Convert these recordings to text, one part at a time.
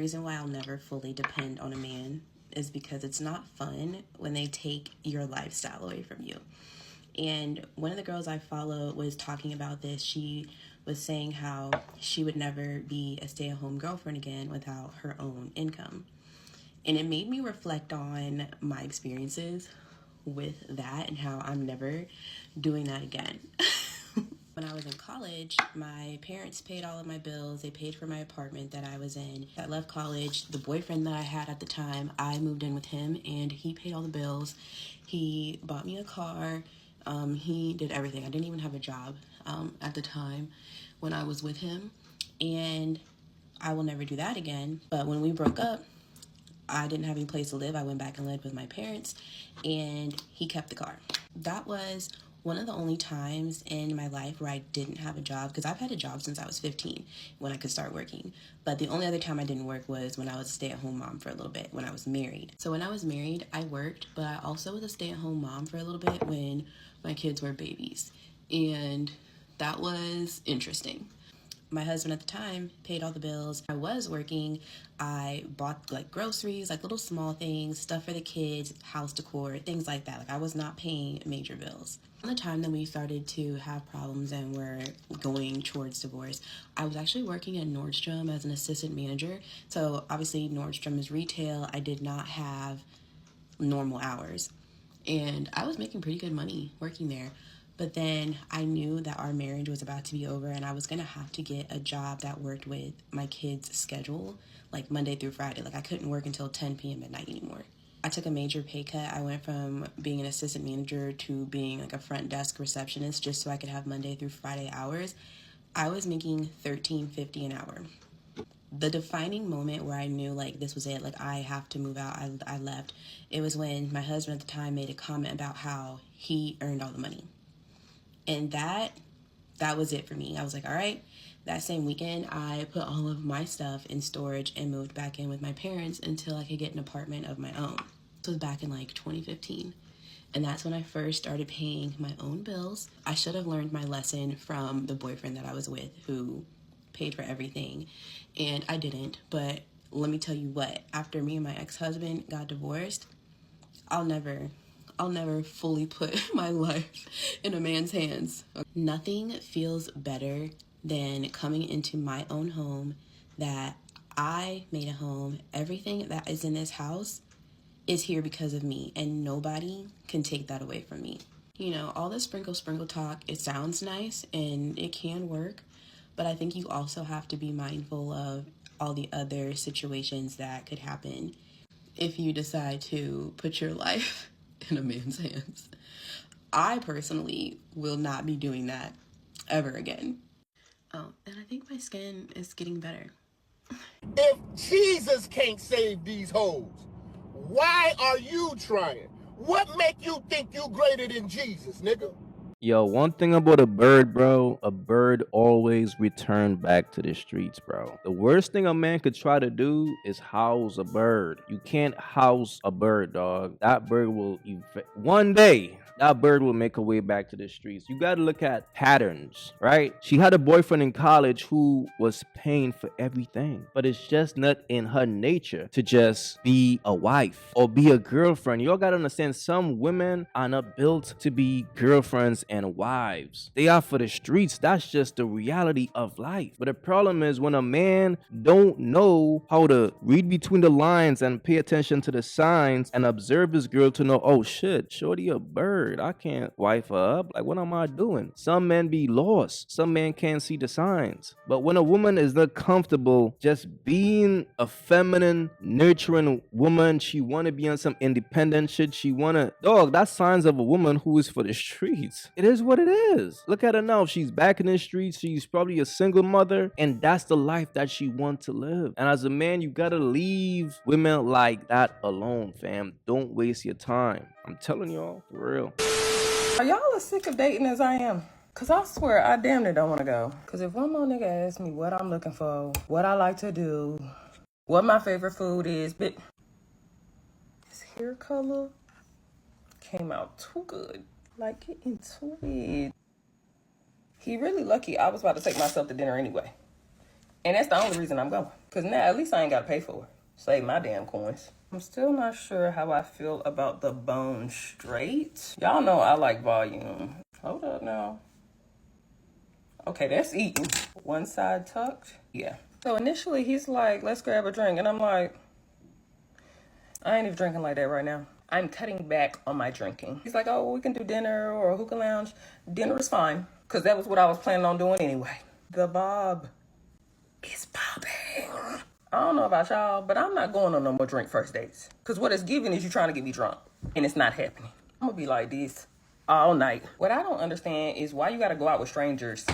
The reason why I'll never fully depend on a man is because it's not fun when they take your lifestyle away from you. And one of the girls I follow was talking about this. She was saying how she would never be a stay-at-home girlfriend again without her own income. And it made me reflect on my experiences with that and how I'm never doing that again. When I was in college, my parents paid all of my bills. They paid for my apartment that I was in. I left college. The boyfriend that I had at the time, I moved in with him and he paid all the bills. He bought me a car. He did everything. I didn't even have a job at the time when I was with him. And I will never do that again. But when we broke up, I didn't have any place to live. I went back and lived with my parents, and he kept the car. That was one of the only times in my life where I didn't have a job, because I've had a job since I was 15 when I could start working. But the only other time I didn't work was when I was a stay-at-home mom for a little bit, when I was married. So when I was married, I worked, but I also was a stay-at-home mom for a little bit when my kids were babies. And that was interesting. My husband at the time paid all the bills. I was working. I bought like groceries, like little small things, stuff for the kids, house decor, things like that. Like I was not paying major bills. On the time that we started to have problems and were going towards divorce, I was actually working at Nordstrom as an assistant manager. So obviously Nordstrom is retail. I did not have normal hours. And I was making pretty good money working there. But then I knew that our marriage was about to be over and I was going to have to get a job that worked with my kids' schedule, like Monday through Friday. Like I couldn't work until 10 p.m. at night anymore. I took a major pay cut. I went from being an assistant manager to being like a front desk receptionist just so I could have Monday through Friday hours. I was making $13.50 an hour. The defining moment where I knew like this was it, like I have to move out, I left. It was when my husband at the time made a comment about how he earned all the money. And that was it for me. I was like, all right. That same weekend, I put all of my stuff in storage and moved back in with my parents until I could get an apartment of my own. This was back in like 2015. And that's when I first started paying my own bills. I should have learned my lesson from the boyfriend that I was with who paid for everything. And I didn't. But let me tell you what, after me and my ex-husband got divorced, I'll never fully put my life in a man's hands. Nothing feels better than coming into my own home that I made a home. Everything that is in this house is here because of me, and nobody can take that away from me. You know, all this sprinkle talk, it sounds nice and it can work, but I think you also have to be mindful of all the other situations that could happen if you decide to put your life in a man's hands. I personally will not be doing that ever again. Oh, and I think my skin is getting better. If Jesus can't save these hoes, why are you trying? What make you think you greater than Jesus, nigga? Yo, one thing about a bird, bro, a bird always return back to the streets, bro. The worst thing a man could try to do is house a bird. You can't house a bird, dog. That bird will one day that bird will make a way back to the streets. You got to look at patterns, right? She had a boyfriend in college who was paying for everything, but it's just not in her nature to just be a wife or be a girlfriend. Y'all got to understand, some women are not built to be girlfriends and wives. They are for the streets. That's just the reality of life. But the problem is when a man don't know how to read between the lines and pay attention to the signs and observe his girl to know, oh shit, shorty a bird. I can't wife her up. Like, what am I doing? Some men be lost. Some men can't see the signs. But when a woman is not comfortable just being a feminine, nurturing woman, she want to be on some independent shit. She want to, dog, that's signs of a woman who is for the streets. It is what it is. Look at her now. She's back in the streets. She's probably a single mother, and that's the life that she wants to live. And as a man, you gotta leave women like that alone, fam. Don't waste your time. I'm telling y'all, for real. Are y'all as sick of dating as I am? Cause I swear I damn near don't want to go. Cause if one more nigga asks me what I'm looking for, what I like to do, what my favorite food is, but his hair color came out too good. Like, get into it. He really lucky I was about to take myself to dinner anyway. And that's the only reason I'm going. Because now at least I ain't got to pay for it. Save my damn coins. I'm still not sure how I feel about the bone straight. Y'all know I like volume. Hold up now. Okay, that's eating. One side tucked. Yeah. So initially he's like, let's grab a drink. And I'm like, I ain't even drinking like that right now. I'm cutting back on my drinking. He's like, oh, well, we can do dinner or a hookah lounge. Dinner is fine. Because that was what I was planning on doing anyway. The bob is bobbing. I don't know about y'all, but I'm not going on no more drink first dates. Because what it's giving is you trying to get me drunk. And it's not happening. I'm going to be like this all night. What I don't understand is why you got to go out with strangers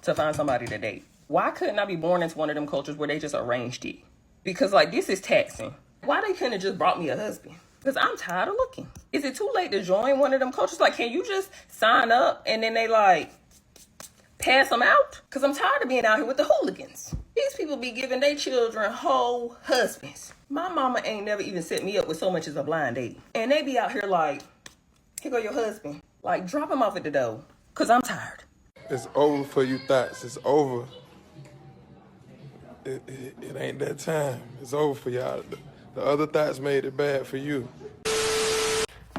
to find somebody to date. Why couldn't I be born into one of them cultures where they just arranged it? Because, like, this is taxing. Why they couldn't have just brought me a husband? Because I'm tired of looking. Is it too late to join one of them cultures? Like, can you just sign up and then they, like, pass them out? Because I'm tired of being out here with the hooligans. These people be giving their children whole husbands. My mama ain't never even set me up with so much as a blind date. And they be out here like, here go your husband. Like, drop him off at the door. Because I'm tired. It's over for you thoughts. It's over. It ain't that time. It's over for y'all. The other thoughts made it bad for you.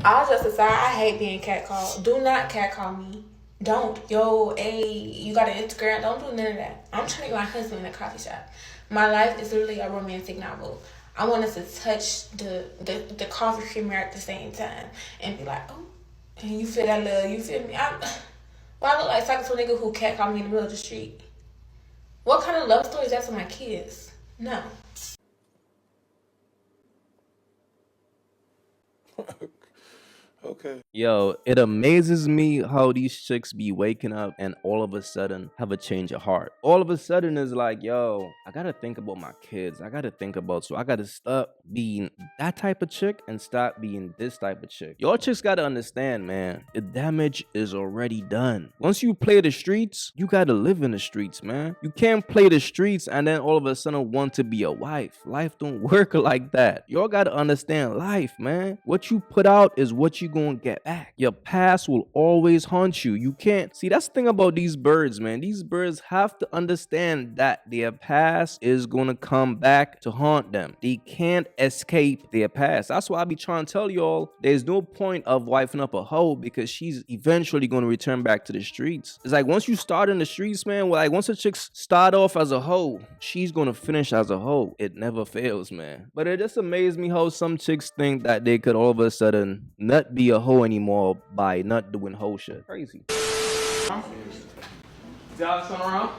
I'll just decide I hate being catcalled. Do not catcall me. Don't. Yo, hey, you got an Instagram? Don't do none of that. I'm trying to get my husband in a coffee shop. My life is literally a romantic novel. I want us to touch the coffee creamer at the same time and be like, oh, and you feel that love, you feel me? I look like talking to a nigga who catcalled me in the middle of the street. What kind of love story is that to my kids? No. Okay. Yo, it amazes me how these chicks be waking up and all of a sudden have a change of heart. All of a sudden is like, yo, I gotta think about my kids. I gotta stop being that type of chick and stop being this type of chick. Y'all chicks gotta understand, man, the damage is already done. Once you play the streets, you gotta live in the streets, man. You can't play the streets and then all of a sudden want to be a wife. Life don't work like that. Y'all gotta understand life, man. What you put out is what you gonna get back. Your past will always haunt you. You can't see, that's the thing about these birds, man. These birds have to understand that their past is gonna come back to haunt them. They can't escape their past. That's why I be trying to tell y'all there's no point of wifing up a hoe because she's eventually gonna return back to the streets. It's like once you start in the streets, man, like once a chick start off as a hoe, she's gonna finish as a hoe. It never fails, man. But it just amazed me how some chicks think that they could all of a sudden not be a hoe anymore by not doing hoe shit. Crazy. Y'all turn around.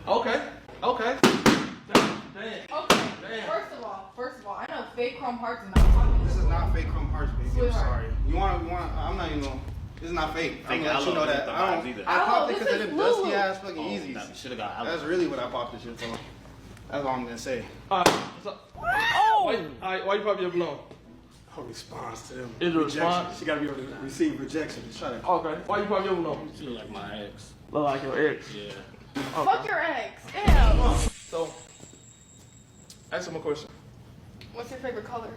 Okay. Okay. Damn. Okay. Damn. First of all, I know fake chrome hearts is not fucking. This is not fake chrome hearts, baby. Sweetheart. I'm sorry. You want? I'm not even gonna. This is not fake. I'm gonna let you know that. I popped it because of the dusty ass fucking Yeezys. That's really what I popped this shit for. That's all I'm gonna say. Why you pop your balloon? Her response to them. Is it a response? She gotta be able to receive rejection. Try to. Okay. Why you pop your balloon? You look like my ex. Look like your ex. Yeah. Okay. Fuck your ex. Ew. So, ask him a question. What's your favorite color?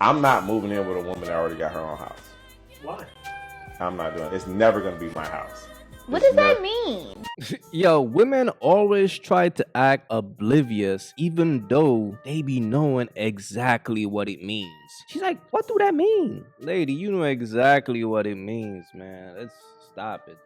I'm not moving in with a woman that already got her own house. Why? I'm not doing it. It's never going to be my house. What does that mean? Yo, women always try to act oblivious even though they be knowing exactly what it means. She's like, what do that mean? Lady, you know exactly what it means, man. Let's stop it.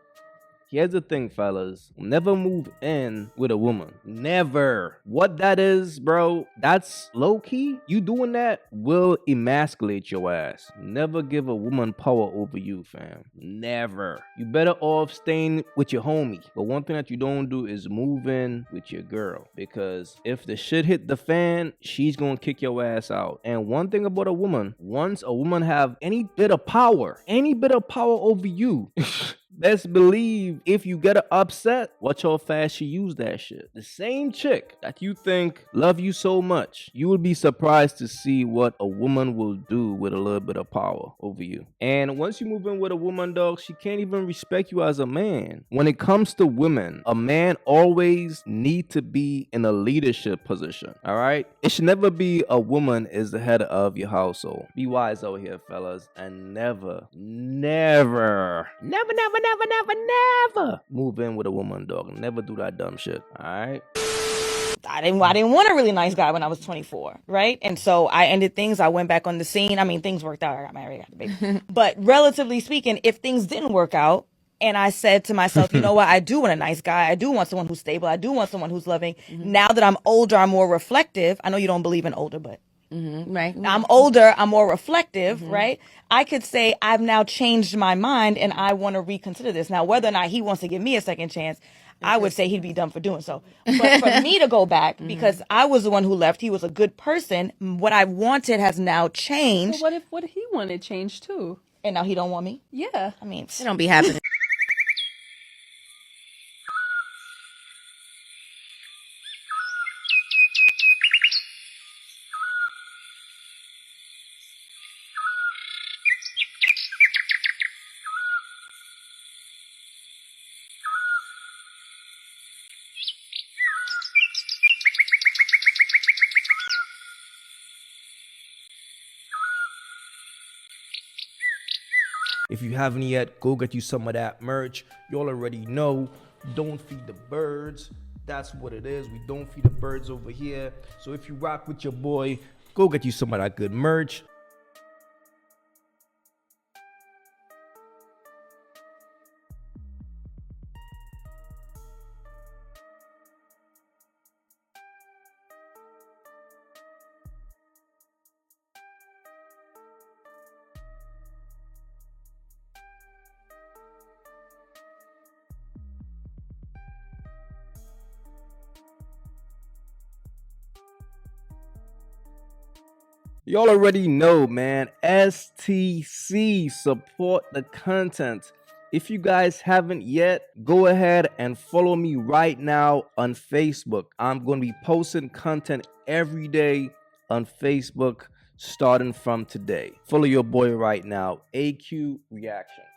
Here's the thing, fellas. Never move in with a woman. Never. What that is, bro, that's low-key. You doing that will emasculate your ass. Never give a woman power over you, fam. Never. You better off staying with your homie. But one thing that you don't do is move in with your girl. Because if the shit hit the fan, she's gonna kick your ass out. And one thing about a woman, once a woman have any bit of power over you, best believe if you get her upset, watch how fast she use that shit. The same chick that you think love you so much, you will be surprised to see what a woman will do with a little bit of power over you. And once you move in with a woman, dog, she can't even respect you as a man. When it comes to women, a man always need to be in a leadership position. All right, it should never be a woman is the head of your household. Be wise out here, fellas, and never move in with a woman, dog. Never do that dumb shit. All right. I didn't want a really nice guy when I was 24, right? And so I ended things. I went back on the scene. I mean, things worked out. I got married, I had a baby. But relatively speaking, if things didn't work out, and I said to myself, you know what? I do want a nice guy. I do want someone who's stable. I do want someone who's loving. Now that I'm older, I'm more reflective. I know you don't believe in older, but right. I'm older. I'm more reflective, right? I could say I've now changed my mind and I want to reconsider this. Now, whether or not he wants to give me a second chance, I would say he'd be dumb for doing so. But for me to go back, because I was the one who left, he was a good person. What I wanted has now changed. Well, what if he wanted change too? And now he don't want me? Yeah. I mean, It don't be happening. If you haven't yet, go get you some of that merch. Y'all already know, don't feed the birds. That's what it is. We don't feed the birds over here. So if you rock with your boy, go get you some of that good merch. Y'all already know, man. STC, support the content. If you guys haven't yet, go ahead and follow me right now on Facebook. I'm going to be posting content every day on Facebook starting from today. Follow your boy right now, AyeQ Reactions.